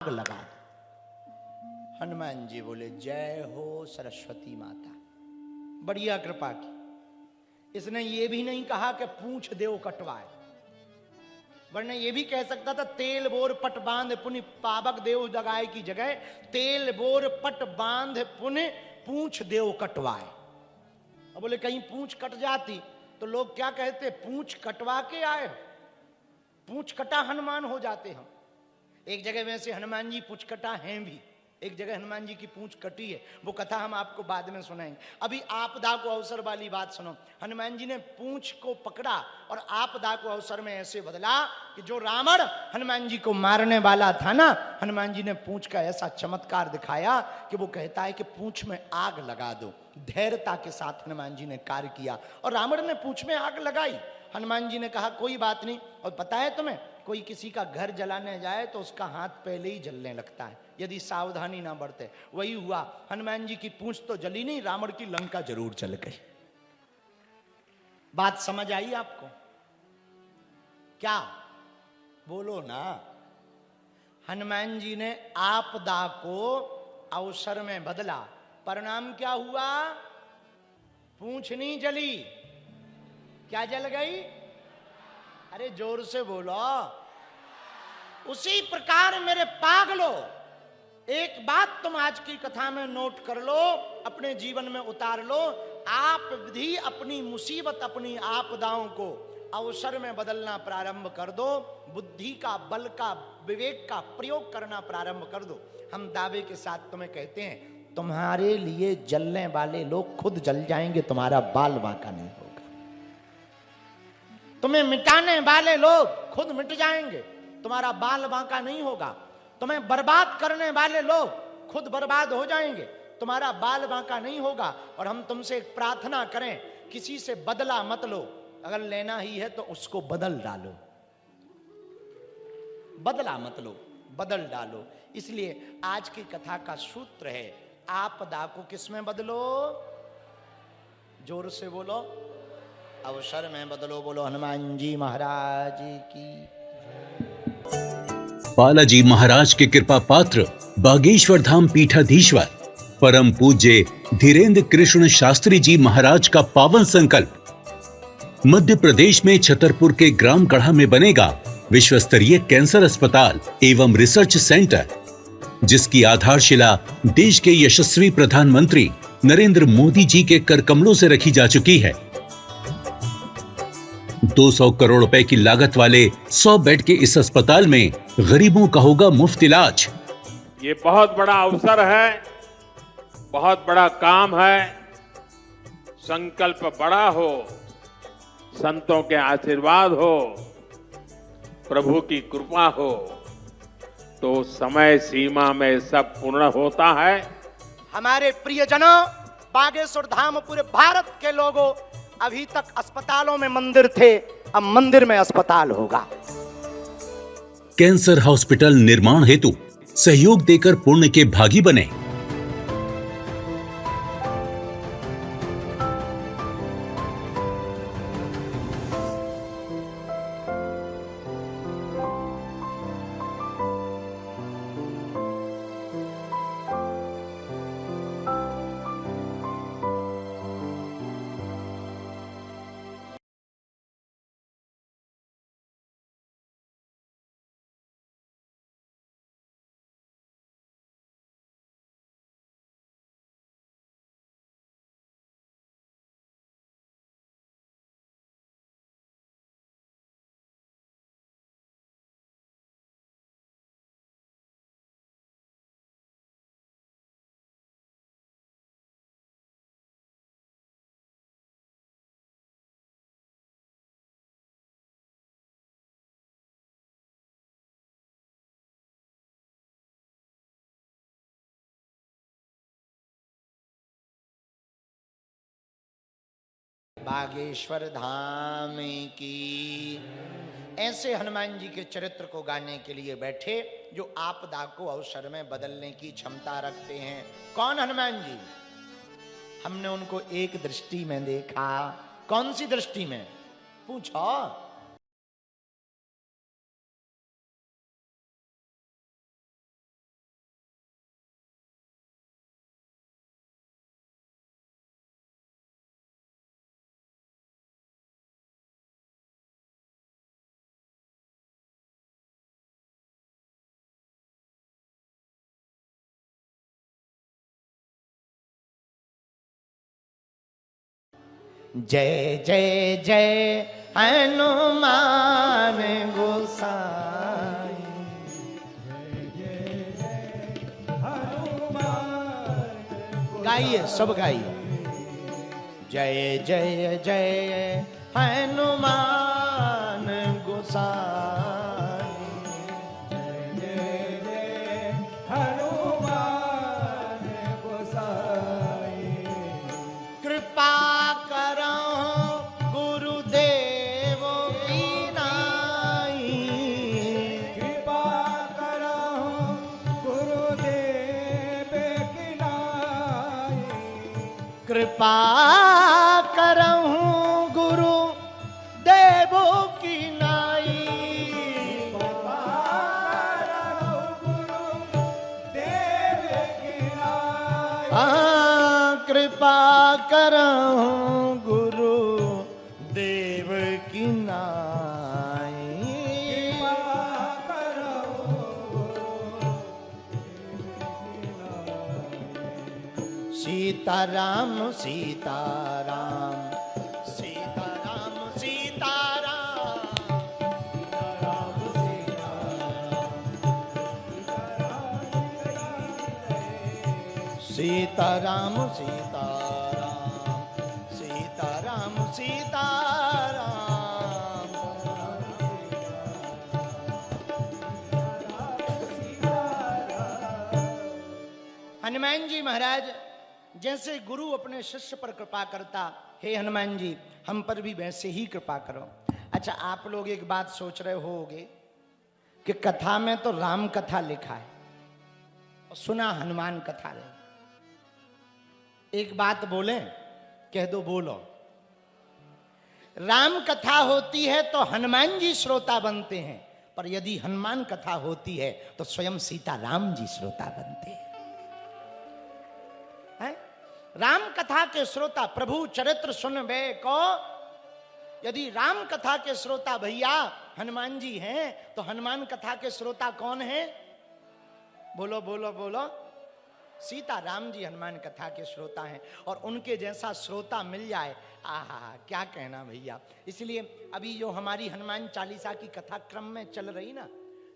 लगा। हनुमान जी बोले जय हो सरस्वती माता, बढ़िया कृपा की। इसने ये भी नहीं कहा कि पूछ देव कटवाए, वरना ये भी कह सकता था तेल बोर पट बांध पुनि पावक देव जगाए की जगह तेल बोर पट बांध पुनि पूछ देव कटवाए। अब बोले कहीं पूछ कट जाती तो लोग क्या कहते, पूछ कटवा के आए, पूछ कटा हनुमान हो जाते हम। एक जगह वैसे हनुमान जी पूछ कटा हैं भी, एक जगह हनुमान जी की पूंछ कटी है, वो कथा हम आपको बाद में सुनाएंगे। अभी आपदा को अवसर वाली बात सुनो। हनुमान जी ने पूंछ को पकड़ा और आपदा को अवसर में ऐसे बदला कि जो रावण हनुमान जी को मारने वाला था ना, हनुमान जी ने पूंछ का ऐसा चमत्कार दिखाया कि वो कहता है कि पूंछ में आग लगा दो। धैर्यता के साथ हनुमान जी ने कार्य किया और रावण ने पूंछ में आग लगाई। हनुमान जी ने कहा कोई बात नहीं। और पता है तुम्हें, कोई किसी का घर जलाने जाए तो उसका हाथ पहले ही जलने लगता है यदि सावधानी ना बरते। वही हुआ, हनुमान जी की पूंछ तो जली नहीं, रावण की लंका जरूर जल गई। बात समझ आई आपको? क्या बोलो ना। हनुमान जी ने आपदा को अवसर में बदला, परिणाम क्या हुआ? पूंछ नहीं जली, क्या जल गई? अरे जोर से बोलो। उसी प्रकार मेरे पागलो, एक बात तुम आज की कथा में नोट कर लो, अपने जीवन में उतार लो। आप भी अपनी मुसीबत, अपनी आपदाओं को अवसर में बदलना प्रारंभ कर दो। बुद्धि का, बल का, विवेक का प्रयोग करना प्रारंभ कर दो। हम दावे के साथ तुम्हें कहते हैं, तुम्हारे लिए जलने वाले लोग खुद जल जाएंगे, तुम्हारा बाल बांका नहीं होगा। तुम्हें मिटाने वाले लोग खुद मिट जाएंगे, तुम्हारा बाल बांका नहीं होगा। तुम्हें बर्बाद करने वाले लोग खुद बर्बाद हो जाएंगे, तुम्हारा बाल बांका नहीं होगा। और हम तुमसे एक प्रार्थना करें, किसी से बदला मत लो, अगर लेना ही है तो उसको बदल डालो। बदला मत लो, बदल डालो। इसलिए आज की कथा का सूत्र है, आपदा को किस में बदलो? जोर से बोलो, अवसर में बदलो। बोलो हनुमान जी महाराज की। बालाजी महाराज के कृपा पात्र बागेश्वर धाम पीठाधीश्वर परम पूज्य धीरेन्द्र कृष्ण शास्त्री जी महाराज का पावन संकल्प। मध्य प्रदेश में छतरपुर के ग्राम गढ़ा में बनेगा विश्व स्तरीय कैंसर अस्पताल एवं रिसर्च सेंटर, जिसकी आधारशिला देश के यशस्वी प्रधानमंत्री नरेंद्र मोदी जी के कर कमलों से रखी जा चुकी है। 200 करोड़ रुपए की लागत वाले 100 बेड के इस अस्पताल में गरीबों का होगा मुफ्त इलाज। ये बहुत बड़ा अवसर है, बहुत बड़ा काम है। संकल्प बड़ा हो, संतों के आशीर्वाद हो, प्रभु की कृपा हो, तो समय सीमा में सब पूर्ण होता है। हमारे प्रियजनों, बागेश्वर धाम पूरे भारत के लोगों, अभी तक अस्पतालों में मंदिर थे, अब मंदिर में अस्पताल होगा। कैंसर हॉस्पिटल निर्माण हेतु सहयोग देकर पुण्य के भागी बने। बागेश्वर धाम की। ऐसे हनुमान जी के चरित्र को गाने के लिए बैठे जो आपदा को अवसर में बदलने की क्षमता रखते हैं। कौन हनुमान जी? हमने उनको एक दृष्टि में देखा। कौन सी दृष्टि में? पूछो। जय जय जय हनुमान गोसाई। गाइए, सब गाइए। जय जय जय हनुमान गोसाई। जय जय हनुमान गोसाई। कृपा करो गुरुदेव की नाई। कृपा करो गुरुदेव की नाई। कृपा करहूं गुरु देव की नाई। कृपा करो गुरुदेव की नाई। कृपा करहूं गुरु देव की नाई। कृपा करो सीताराम सीताराम सीताराम सीताराम। सीताराम सीताराम सीताराम सीताराम। हनुमान जी महाराज जैसे गुरु अपने शिष्य पर कृपा करता, हे हनुमान जी हम पर भी वैसे ही कृपा करो। अच्छा, आप लोग एक बात सोच रहे होगे कि कथा में तो राम कथा लिखा है और सुना हनुमान कथा है। एक बात बोले, कह दो, बोलो। राम कथा होती है तो हनुमान जी श्रोता बनते हैं, पर यदि हनुमान कथा होती है तो स्वयं सीता राम जी श्रोता बनते हैं। राम कथा के श्रोता प्रभु चरित्र सुनबे को, यदि राम कथा के श्रोता भैया हनुमान जी हैं तो हनुमान कथा के श्रोता कौन है? बोलो बोलो बोलो। सीता राम जी हनुमान कथा के श्रोता हैं, और उनके जैसा श्रोता मिल जाए, आहा क्या कहना भैया। इसलिए अभी जो हमारी हनुमान चालीसा की कथा क्रम में चल रही ना,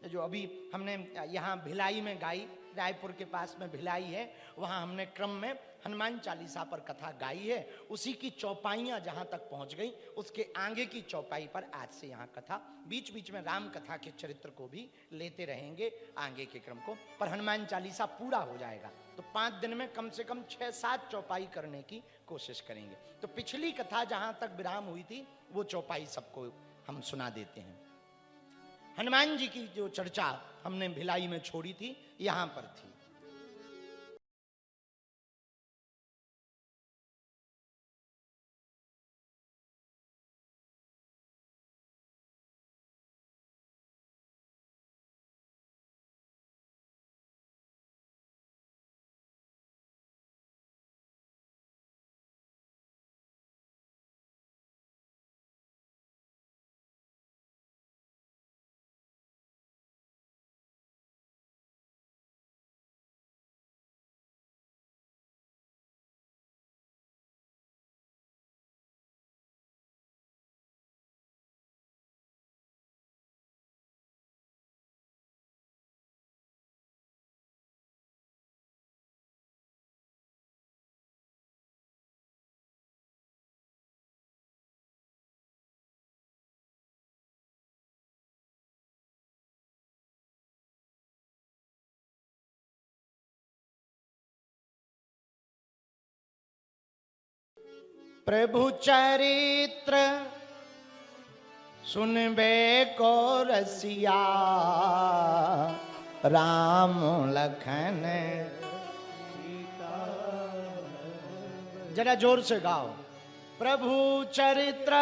जो अभी हमने यहाँ भिलाई में गाई, रायपुर के पास में भिलाई है, वहाँ हमने क्रम में हनुमान चालीसा पर कथा गाई है। उसी की चौपाइयाँ जहाँ तक पहुँच गई, उसके आगे की चौपाई पर आज से यहाँ कथा, बीच बीच में राम कथा के चरित्र को भी लेते रहेंगे आगे के क्रम को। पर हनुमान चालीसा पूरा हो जाएगा तो 5 दिन में कम से कम 6-7 चौपाई करने की कोशिश करेंगे। तो पिछली कथा जहाँ तक विराम हुई थी वो चौपाई सबको हम सुना देते हैं। हनुमान जी की जो चर्चा हमने भिलाई में छोड़ी थी, यहाँ पर थी। प्रभु चरित्र सुनबे को रसिया, राम लखन। जरा जोर से गाओ। प्रभु चरित्र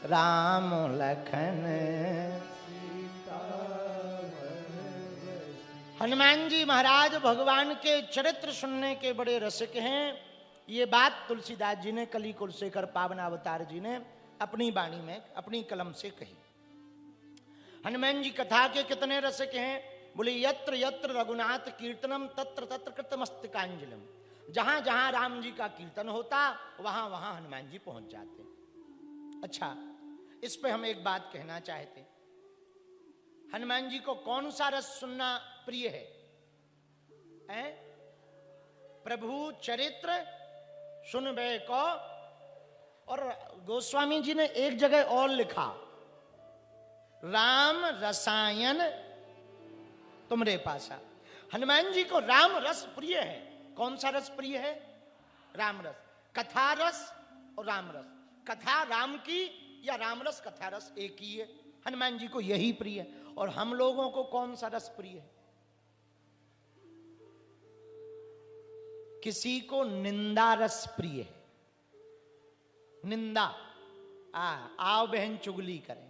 राम लखन। हनुमान जी महाराज भगवान के चरित्र सुनने के बड़े रसिक हैं। ये बात तुलसीदास जी ने, कली कुलशेखर पावन अवतार जी ने अपनी वाणी में अपनी कलम से कही। हनुमान जी कथा के कितने रसिक हैं? बोले यत्र यत्र रघुनाथ कीर्तनम तत्र तत्र कृतमस्तकांजलिम। जहां जहां राम जी का कीर्तन होता वहां वहां हनुमान जी पहुंच जाते। अच्छा, इस पे हम एक बात कहना चाहते, हनुमान जी को कौन सा रस सुनना प्रिय है? प्रभु चरित्र सुनबे को। और गोस्वामी जी ने एक जगह और लिखा, राम रसायन तुमरे पासा। हनुमान जी को राम रस प्रिय है। कौन सा रस प्रिय है? राम रस। कथा रस और राम रस। कथा राम की या राम रस कथा रस एक ही है। हनुमान जी को यही प्रिय है। और हम लोगों को कौन सा रस प्रिय है? किसी को निंदा रस प्रिय है। निंदा, आओ बहन चुगली करें।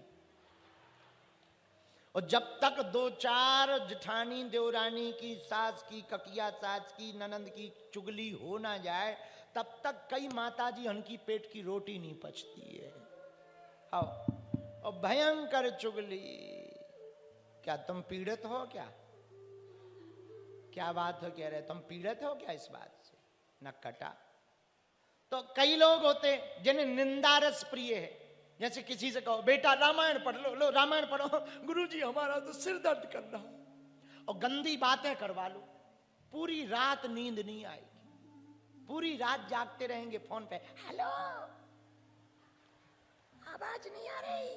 और जब तक दो चार जेठानी देवरानी की, सास की, ककिया सास की, ननंद की चुगली हो ना जाए, तब तक कई माताजी हनकी पेट की रोटी नहीं पचती है। और भयंकर चुगली। क्या तुम पीड़ित हो? क्या बात हो कह रहे, तुम पीड़ित हो क्या इस बात से? नक्कटा। तो कई लोग होते जिन्हें निंदा रस प्रिय है। जैसे किसी से कहो बेटा रामायण पढ़ लो, रामायण पढ़ो, गुरुजी हमारा तो सिर दर्द कर रहा, और गंदी बातें करवा लो, पूरी रात नींद नहीं आएगी, पूरी रात जागते रहेंगे फोन पे, हेलो आवाज नहीं आ रही,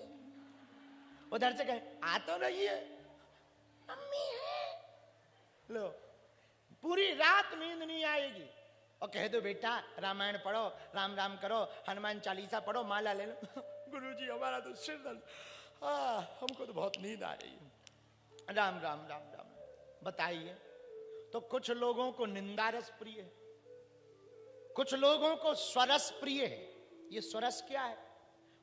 उधर से कहें आ तो रही है, मम्मी है, लो पूरी रात नींद नहीं आएगी। और कह दो बेटा रामायण पढ़ो, राम राम करो, हनुमान चालीसा पढ़ो, माला ले लो, गुरुजी हमारा तो सिर दर्द, हमको तो बहुत नींद आ रही है, राम राम राम राम। बताइए, तो कुछ लोगों को निंदा रस प्रिय है, कुछ लोगों को स्वरस प्रिय है। ये स्वरस क्या है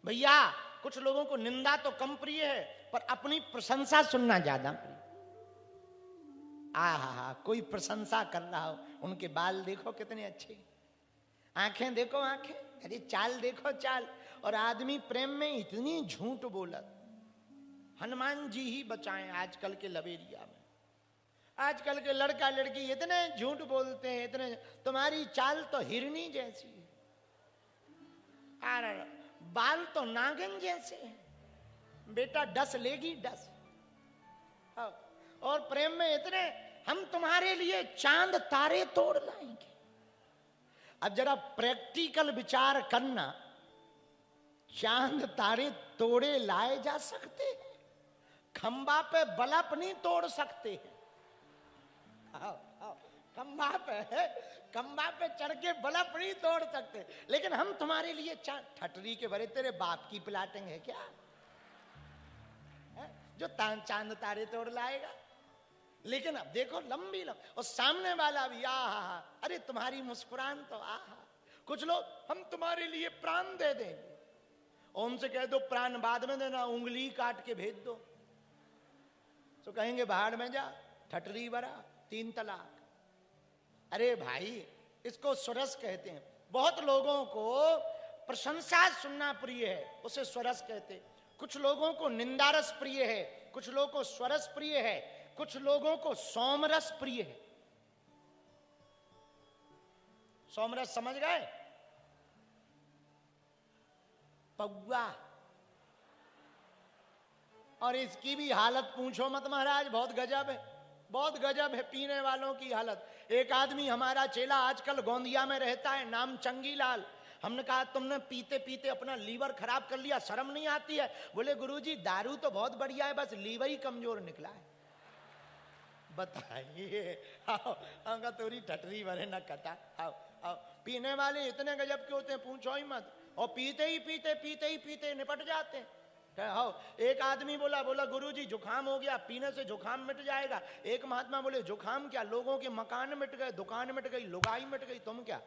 भैया? कुछ लोगों को निंदा तो कम प्रिय है, पर अपनी प्रशंसा सुनना ज्यादा प्रिय। कोई प्रशंसा कर रहा हो, उनके बाल देखो कितने अच्छे, आंखें देखो आंखें, अरे चाल देखो चाल। और आदमी प्रेम में इतनी झूठ बोलत। हनुमान जी ही बचाएं आजकल के लवेरिया में। आजकल के लड़का लड़की इतने झूठ बोलते हैं, इतने। तुम्हारी चाल तो हिरनी जैसी है, बाल तो नागिन जैसे हैं, बेटा डस लेगी डस। और प्रेम में इतने, हम तुम्हारे लिए चांद तारे तोड़ लाएंगे। अब जरा प्रैक्टिकल विचार करना, चांद तारे तोड़े लाए जा सकते हैं, खंबा पे बल्ब नहीं तोड़ सकते हैं। खंबा पे चढ़ के बल्ब नहीं तोड़ सकते, लेकिन हम तुम्हारे लिए चांद, ठटरी के भरे तेरे बाप की प्लाटिंग है क्या है जो चांद तारे तोड़ लाएगा? लेकिन अब देखो लंबी और सामने वाला भी अरे तुम्हारी मुस्कुरान तो कुछ लोग हम तुम्हारे लिए प्राण दे देंगे, और उनसे कह दो प्राण बाद में देना, उंगली काट के भेज दो, तो कहेंगे बाहर में जा, ठटरी भरा, 3 तलाक। अरे भाई, इसको स्वरस कहते हैं। बहुत लोगों को प्रशंसा सुनना प्रिय है, उसे स्वरस कहते। कुछ लोगों को निंदारस प्रिय है, कुछ लोगों को स्वरस प्रिय है, कुछ लोगों को सोमरस प्रिय है। सोमरस समझ गए? पौआ। और इसकी भी हालत पूछो मत महाराज, बहुत गजब है, बहुत गजब है पीने वालों की हालत। एक आदमी हमारा चेला आजकल गोंदिया में रहता है, नाम चंगीलाल। हमने कहा तुमने पीते पीते अपना लीवर खराब कर लिया, शर्म नहीं आती है? बोले गुरुजी दारू तो बहुत बढ़िया है, बस लीवर ही कमजोर निकला है। बताइए, आओ तोरी ठटरी भरे न कटा। आओ आओ, पीने वाले इतने गजब के होते हैं पूछो ही मत, और पीते ही पीते निपट जाते हैं। एक आदमी बोला गुरुजी जुकाम हो गया, पीने से जुकाम मिट जाएगा। एक महात्मा बोले जुकाम क्या, लोगों के मकान मिट गए, दुकान मिट गई, लुगाई मिट गई, तुम क्या?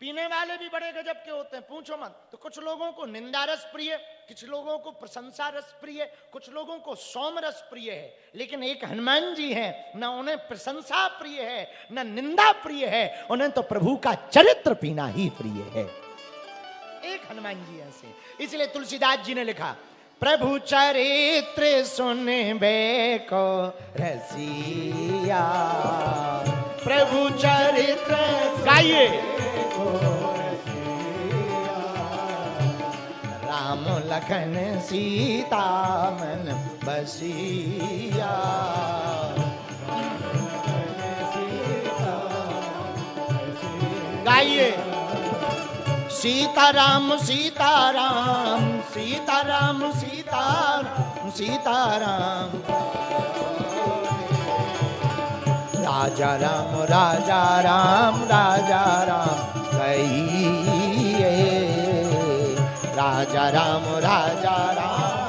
पीने वाले भी बड़े गजब के होते हैं पूछो मत। तो कुछ लोगों को निंदारस प्रिय, कुछ लोगों को प्रशंसा रस प्रिय, कुछ लोगों को सोमरस प्रिय है। लेकिन एक हनुमान जी हैं, ना उन्हें प्रशंसा प्रिय है ना निंदा प्रिय है, उन्हें तो प्रभु का चरित्र पीना ही प्रिय है। एक हनुमान जी ऐसे। इसलिए तुलसीदास जी ने लिखा, प्रभु चरित्र सुनबे को रसिया, प्रभु चरित्र गाइए। राम लखन सीता मन बसिया, गाइए। सीताराम सीताराम सीताराम सीताराम सीताराम, राजा राम राजा राम राजा राम कहिए, राजा राम राजा राम।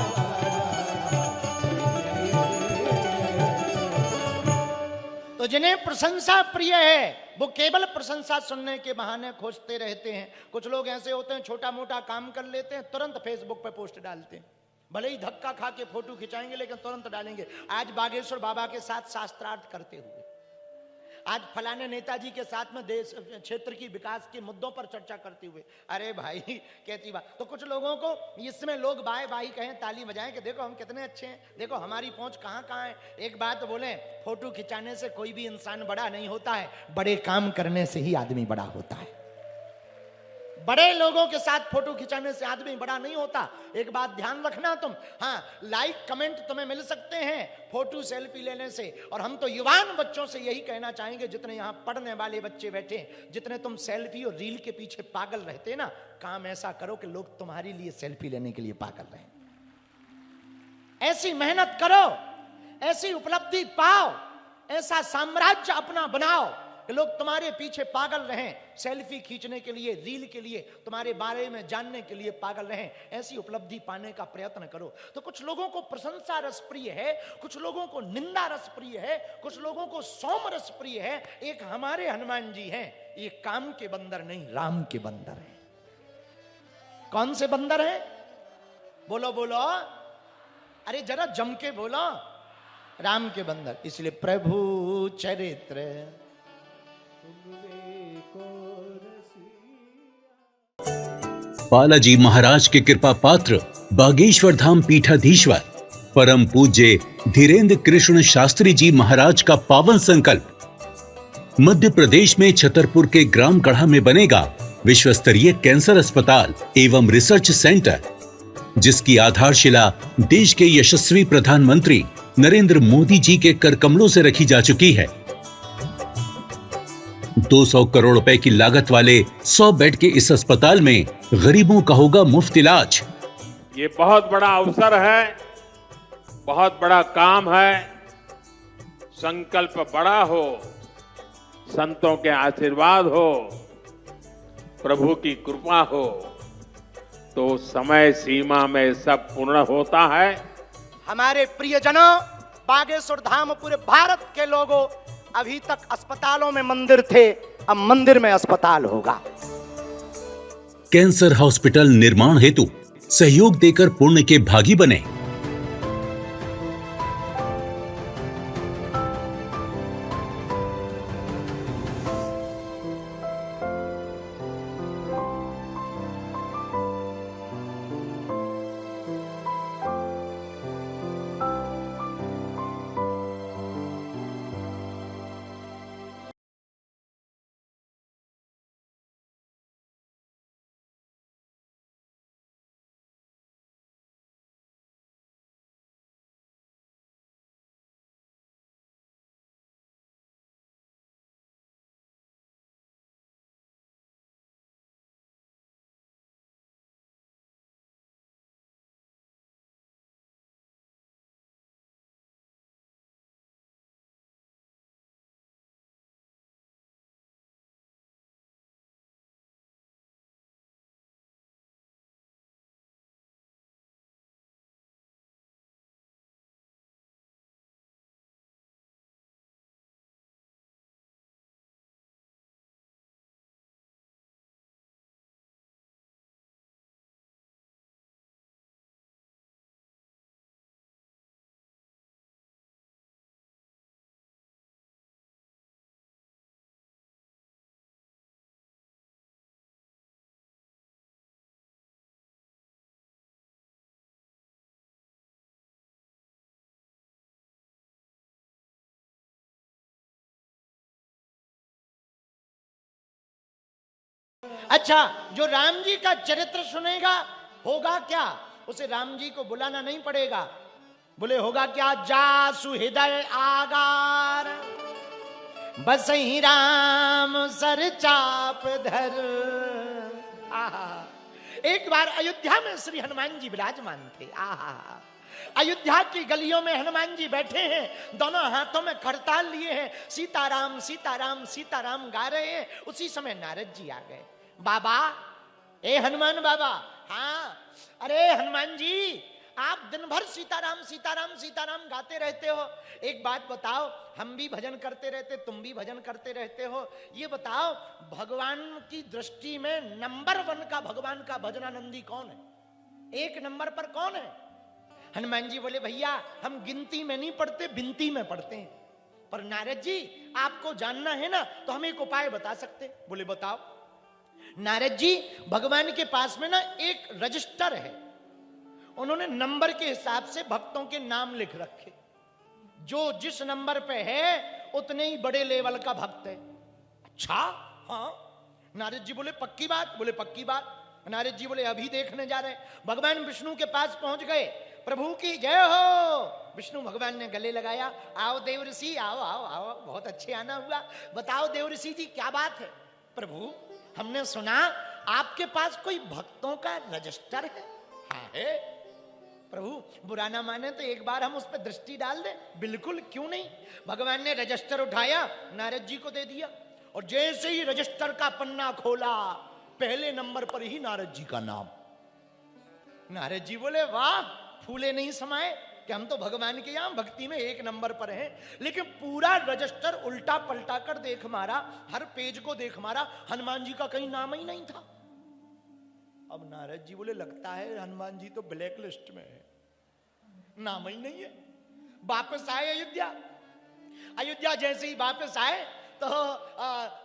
तो जिन्हें प्रशंसा प्रिय है वो केवल प्रशंसा सुनने के बहाने खोजते रहते हैं। कुछ लोग ऐसे होते हैं, छोटा मोटा काम कर लेते हैं, तुरंत फेसबुक पे पोस्ट डालते हैं। भले ही धक्का खा के फोटो खिंचाएंगे लेकिन तुरंत डालेंगे। आज बागेश्वर बाबा के साथ शास्त्रार्थ करते हुए, आज फलाने नेताजी के साथ में देश क्षेत्र की विकास के मुद्दों पर चर्चा करते हुए। अरे भाई कैसी बात। तो कुछ लोगों को इसमें लोग बाय बाई कहें, ताली बजाएं कि देखो हम कितने अच्छे हैं, देखो हमारी पहुंच कहां कहां है। एक बात बोले, फोटो खिंचाने से कोई भी इंसान बड़ा नहीं होता है, बड़े काम करने से ही आदमी बड़ा होता है। बड़े लोगों के साथ फोटो खिंचाने से आदमी बड़ा नहीं होता। एक बात ध्यान रखना तुम, हाँ लाइक कमेंट तुम्हें मिल सकते हैं फोटो सेल्फी लेने से। और हम तो युवान बच्चों से यही कहना चाहेंगे, जितने यहाँ पढ़ने वाले बच्चे बैठे, जितने तुम सेल्फी और रील के पीछे पागल रहते ना, काम ऐसा करो कि लोग तुम्हारे लिए सेल्फी लेने के लिए पागल रहें। ऐसी मेहनत करो, ऐसी उपलब्धि पाओ, ऐसा साम्राज्य अपना बनाओ कि लोग तुम्हारे पीछे पागल रहें, सेल्फी खींचने के लिए, रील के लिए, तुम्हारे बारे में जानने के लिए पागल रहें। ऐसी उपलब्धि पाने का प्रयत्न करो। तो कुछ लोगों को प्रशंसा रस प्रिय है, कुछ लोगों को निंदा रस प्रिय है, कुछ लोगों को सोम रस प्रिय है। एक हमारे हनुमान जी हैं, ये काम के बंदर नहीं राम के बंदर हैं। कौन से बंदर हैं? बोलो बोलो, अरे जरा जम के बोलो, राम के बंदर। इसलिए प्रभु चरित्र बालाजी महाराज के कृपा पात्र बागेश्वर धाम पीठाधीश्वर परम पूज्य धीरेन्द्र कृष्ण शास्त्री जी महाराज का पावन संकल्प। मध्य प्रदेश में छतरपुर के ग्राम गढ़ा में बनेगा विश्व स्तरीय कैंसर अस्पताल एवं रिसर्च सेंटर, जिसकी आधारशिला देश के यशस्वी प्रधानमंत्री नरेंद्र मोदी जी के कर कमलों से रखी जा चुकी है। 200 करोड़ रुपए की लागत वाले 100 बेड के इस अस्पताल में गरीबों का होगा मुफ्त इलाज। ये बहुत बड़ा अवसर है, बहुत बड़ा काम है। संकल्प बड़ा हो, संतों के आशीर्वाद हो, प्रभु की कृपा हो, तो समय सीमा में सब पूर्ण होता है। हमारे प्रियजनों, बागेश्वर धाम पूरे भारत के लोगों, अभी तक अस्पतालों में मंदिर थे, अब मंदिर में अस्पताल होगा। कैंसर हॉस्पिटल निर्माण हेतु सहयोग देकर पुण्य के भागी बने। अच्छा, जो राम जी का चरित्र सुनेगा होगा क्या? उसे राम जी को बुलाना नहीं पड़ेगा। बोले होगा क्या? जासु हृदय आगार, बसहि राम सर चाप धर। आहा, एक बार अयोध्या में श्री हनुमान जी विराजमान थे। आहा, अयोध्या की गलियों में हनुमान जी बैठे हैं, दोनों हाथों में खड़ताल लिए हैं, सीताराम सीताराम सीताराम गा रहे हैं। उसी समय नारद जी आ गए। बाबा, ए हनुमान बाबा। हाँ, अरे हनुमान जी, आप दिन भर सीताराम सीताराम सीताराम गाते रहते हो। एक बात बताओ, हम भी भजन करते रहते, तुम भी भजन करते रहते हो। ये बताओ, भगवान की दृष्टि में नंबर 1 का भगवान का भजनानंदी कौन है? 1 नंबर पर कौन है? हनुमान जी बोले, भैया हम गिनती में नहीं पढ़ते, बिनती में पढ़ते हैं। पर नारद जी, आपको जानना है ना, तो हम एक उपाय बता सकते। बोले बताओ। नारद जी, भगवान के पास में ना एक रजिस्टर है, उन्होंने नंबर के हिसाब से भक्तों के नाम लिख रखे। जो जिस नंबर पे है उतने ही बड़े लेवल का भक्त है। अच्छा, हाँ। नारद जी बोले पक्की बात? बोले पक्की बात। नारद जी बोले अभी देखने जा रहे हैं। भगवान विष्णु के पास पहुंच गए। प्रभु की जय हो। विष्णु भगवान ने गले लगाया। आओ देव ऋषि, आओ आओ आओ, बहुत अच्छे आना हुआ। बताओ देव ऋषि जी, क्या बात है? प्रभु, हमने सुना आपके पास कोई भक्तों का रजिस्टर है। हाँ है। प्रभु, बुरा ना माने तो एक बार हम उस पर दृष्टि डाल दें। बिल्कुल, क्यों नहीं। भगवान ने रजिस्टर उठाया, नारद जी को दे दिया, और जैसे ही रजिस्टर का पन्ना खोला, पहले नंबर पर ही नारद जी का नाम। नारद जी बोले वाह, फूले नहीं समाये कि हम तो भगवान के यहां भक्ति में 1 नंबर पर हैं। लेकिन पूरा रजिस्टर उल्टा पलटा कर देख मारा, हर पेज को देख मारा, हनुमान जी का कहीं नाम ही नहीं था। अब नारद जी बोले लगता है हनुमान जी तो ब्लैक लिस्ट में है, नाम ही नहीं है। वापस आए अयोध्या। अयोध्या जैसे ही वापस आए तो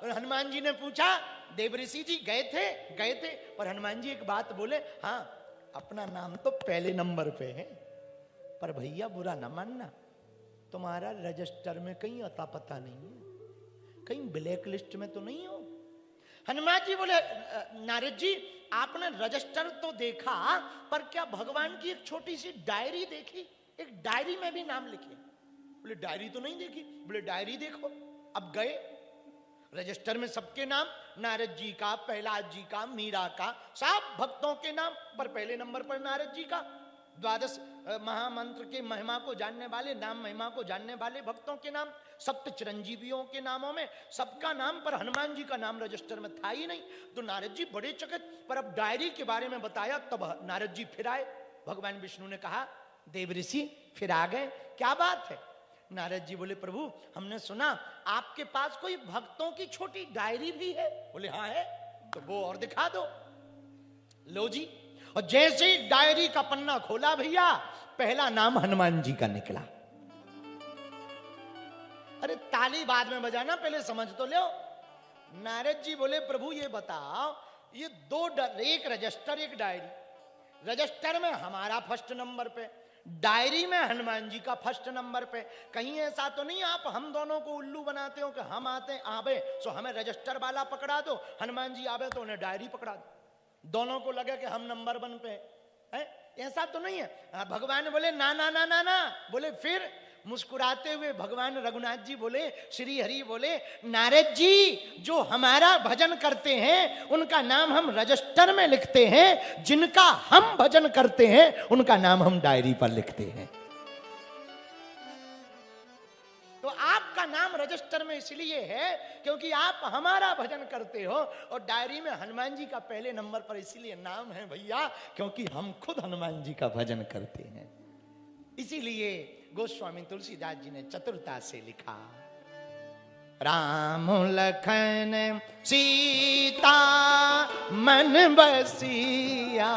हनुमान जी ने पूछा, देवऋषि जी गए थे? गए थे। पर हनुमान जी एक बात बोले, हाँ अपना नाम तो पहले नंबर पे है, पर भैया बुरा न मानना, तुम्हारा रजिस्टर में कहीं अता पता नहीं है, कहीं ब्लैक लिस्ट में तो नहीं हो। हनुमान जी बोले, नारद जी आपने रजिस्टर तो देखा, पर क्या भगवान की एक छोटी सी डायरी देखी? एक डायरी में भी नाम लिखे। बोले डायरी तो नहीं देखी। बोले डायरी देखो। अब गए, रजिस्टर में सबके नाम, नारद जी का, प्रहलाद जी का, मीरा का, सब भक्तों के नाम, पर पहले नंबर पर नारद जी का। 12 महामंत्र के महिमा को जानने वाले, नाम महिमा को जानने वाले भक्तों के नाम, 7 चिरंजीवियों के नामों में सबका नाम, पर हनुमान जी का नाम रजिस्टर में था ही नहीं। तो नारद जी बड़े चकित। पर अब डायरी के बारे में बताया, तब नारद जी फिर आए। भगवान विष्णु ने कहा, देव ऋषि फिर आ गए, क्या बात है? नारद जी बोले, प्रभु हमने सुना आपके पास कोई भक्तों की छोटी डायरी भी है। बोले हाँ है। तो वो और दिखा दो। लो जी। और जैसे ही डायरी का पन्ना खोला भैया, पहला नाम हनुमान जी का निकला। अरे ताली बाद में बजाना, पहले समझ तो लो। नारद जी बोले, प्रभु ये बताओ, ये 2 एक रजिस्टर एक डायरी। रजिस्टर में हमारा फर्स्ट नंबर पे, डायरी में हनुमान जी का फर्स्ट नंबर पे। कहीं ऐसा तो नहीं आप हम दोनों को उल्लू बनाते हो कि हम आते आवे सो हमें रजिस्टर वाला पकड़ा दो, हनुमान जी आवे तो उन्हें डायरी पकड़ा दो, दोनों को लगे कि हम नंबर 1 पे है। ऐसा तो नहीं है। भगवान बोले ना ना ना ना ना। बोले फिर? मुस्कुराते हुए भगवान रघुनाथ जी बोले, श्री हरि बोले, नारद जी जो हमारा भजन करते हैं उनका नाम हम रजिस्टर में लिखते हैं, जिनका हम भजन करते हैं उनका नाम हम डायरी पर लिखते हैं। तो आपका नाम रजिस्टर में इसलिए है क्योंकि आप हमारा भजन करते हो, और डायरी में हनुमान जी का पहले नंबर पर इसलिए नाम है भैया क्योंकि हम खुद हनुमान जी का भजन करते हैं। इसीलिए गोस्वामी तुलसीदास जी ने चतुरता से लिखा, राम लखन सीता मन बसिया,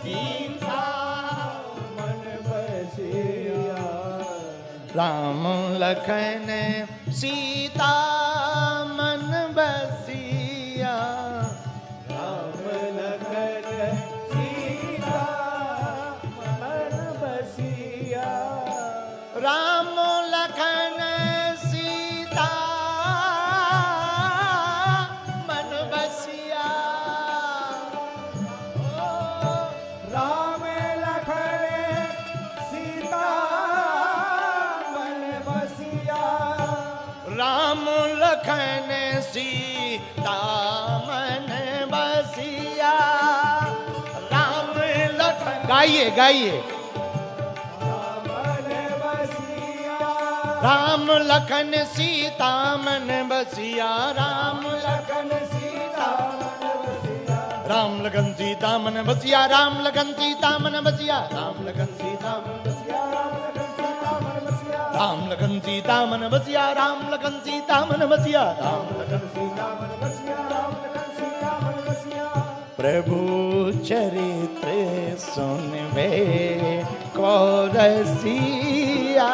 सीता मन बसिया, राम लखन सीता मन बसिया, राम लखन सीता मन बसिया, राम लखन सीता लखन सीता मन बसिया। राम लखन, गाइए गाइए। राम लखन सीता मन बसिया, राम लखन सीता मन बसिया। राम लखन सीता मन बसिया, राम लखन सीता मन बसिया। राम लखन सीता मन बसिया, राम लखन सीता मन बसिया। राम लखन सीता मन बसिया, राम लखन सीता मन बसिया। राम लखन सीता मन बसिया। प्रभु चरित्र सुनबे को रसिया,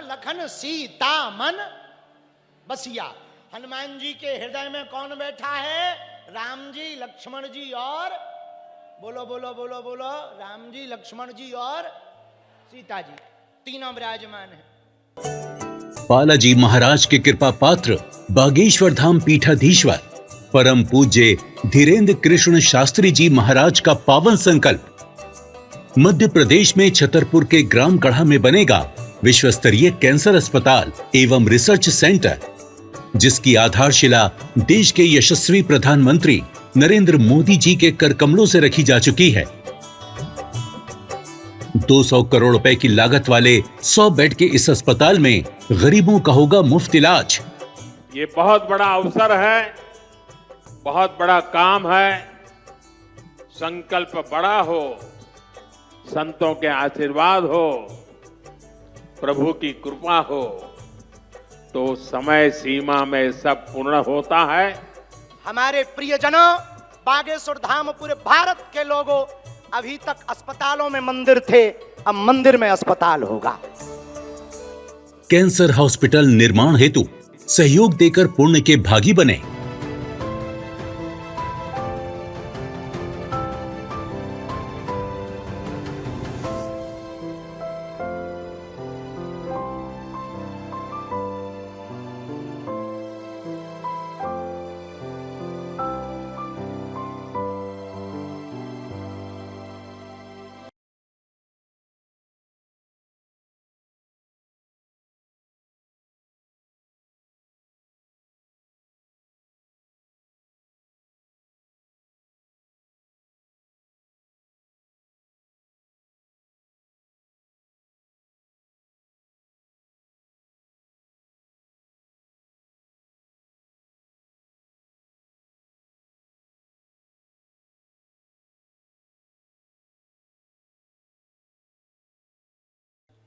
लखन सीता मन बसिया। हनुमान जी के हृदय में कौन बैठा है? राम जी, लक्ष्मण जी और बोलो बोलो बोलो बोलो, राम जी, लक्ष्मण जी और सीता जी, तीनों विराजमान हैं। बालाजी महाराज के कृपा पात्र बागेश्वर धाम पीठाधीश्वर परम पूज्य धीरेन्द्र कृष्ण शास्त्री जी महाराज का पावन संकल्प। मध्य प्रदेश में छतरपुर के ग्राम गढ़ा में बनेगा विश्व स्तरीय कैंसर अस्पताल एवं रिसर्च सेंटर, जिसकी आधारशिला देश के यशस्वी प्रधानमंत्री नरेंद्र मोदी जी के कर कमलों से रखी जा चुकी है। 200 करोड़ रुपए की लागत वाले 100 बेड के इस अस्पताल में गरीबों का होगा मुफ्त इलाज। ये बहुत बड़ा अवसर है, बहुत बड़ा काम है। संकल्प बड़ा हो, संतों के आशीर्वाद हो, प्रभु की कृपा हो, तो समय सीमा में सब पूर्ण होता है। हमारे प्रियजनों, बागेश्वर धाम पूरे भारत के लोगों, अभी तक अस्पतालों में मंदिर थे, अब मंदिर में अस्पताल होगा। कैंसर हॉस्पिटल निर्माण हेतु सहयोग देकर पुण्य के भागी बने।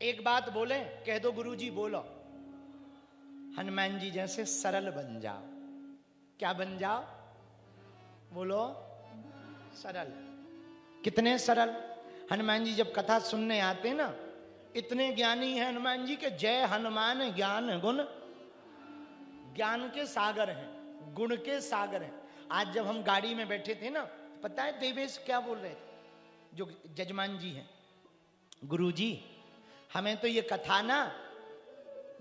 एक बात बोले, कह दो गुरुजी बोलो, हनुमान जी जैसे सरल बन जाओ। क्या बन जाओ? बोलो, सरल। कितने सरल? हनुमान जी जब कथा सुनने आते ना, इतने ज्ञानी हैं हनुमान जी के जय हनुमान ज्ञान गुण, ज्ञान के सागर हैं, गुण के सागर हैं। आज जब हम गाड़ी में बैठे थे ना, पता है देवेश क्या बोल रहे थे? जो जजमान जी हैं, गुरुजी हमें तो ये कथा ना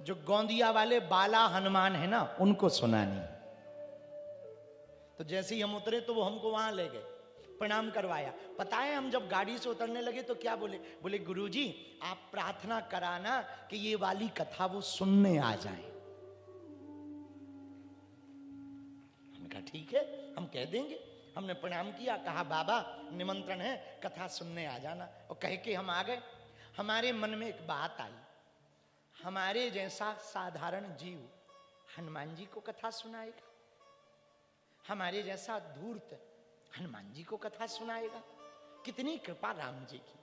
जो गोंदिया वाले बाला हनुमान है ना, उनको सुनानी। तो जैसे ही हम उतरे तो वो हमको वहां ले गए, प्रणाम करवाया। पता है हम जब गाड़ी से उतरने लगे तो क्या बोले? बोले गुरुजी आप प्रार्थना कराना कि ये वाली कथा वो सुनने आ जाए। हमने कहा ठीक है, हम कह देंगे। हमने प्रणाम किया, कहा बाबा निमंत्रण है, कथा सुनने आ जाना। और कह के हम आ गए। हमारे मन में एक बात आई, हमारे जैसा साधारण जीव हनुमान जी को कथा सुनाएगा? हमारे जैसा धूर्त हनुमान जी को कथा सुनाएगा? कितनी कृपा राम जी की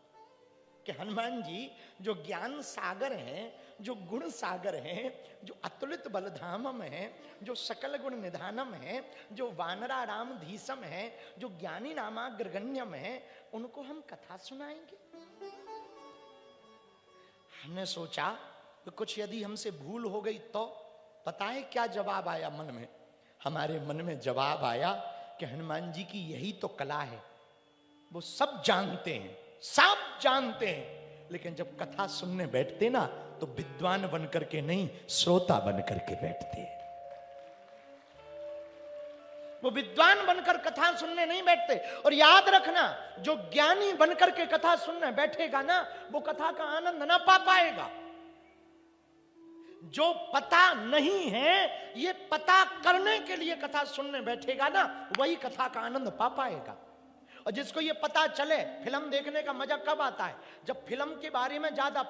कि हनुमान जी जो ज्ञान सागर हैं, जो गुण सागर हैं, जो अतुलित बलधामम है, जो सकल गुण निधानम है, जो वानरा राम धीसम है, जो ज्ञानी नामाग्रगण्यम है, उनको हम कथा सुनाएंगे। हमने सोचा कि कुछ यदि हमसे भूल हो गई तो पता है क्या जवाब आया मन में? हमारे मन में जवाब आया कि हनुमान जी की यही तो कला है, वो सब जानते हैं, सब जानते हैं, लेकिन जब कथा सुनने बैठते ना तो विद्वान बन करके नहीं, श्रोता बन करके बैठते हैं। वो विद्वान बनकर कथा सुनने नहीं बैठते। और याद रखना, जो ज्ञानी बनकर के कथा सुनने बैठेगा ना, वो कथा का आनंद ना पा पाएगा। जो पता नहीं है, ये पता करने के लिए कथा सुनने बैठेगा ना, वही कथा का आनंद पा पाएगा। और जिसको ये पता चले, फिल्म देखने का मजा कब आता है? जब फिल्म के बारे में ज्यादा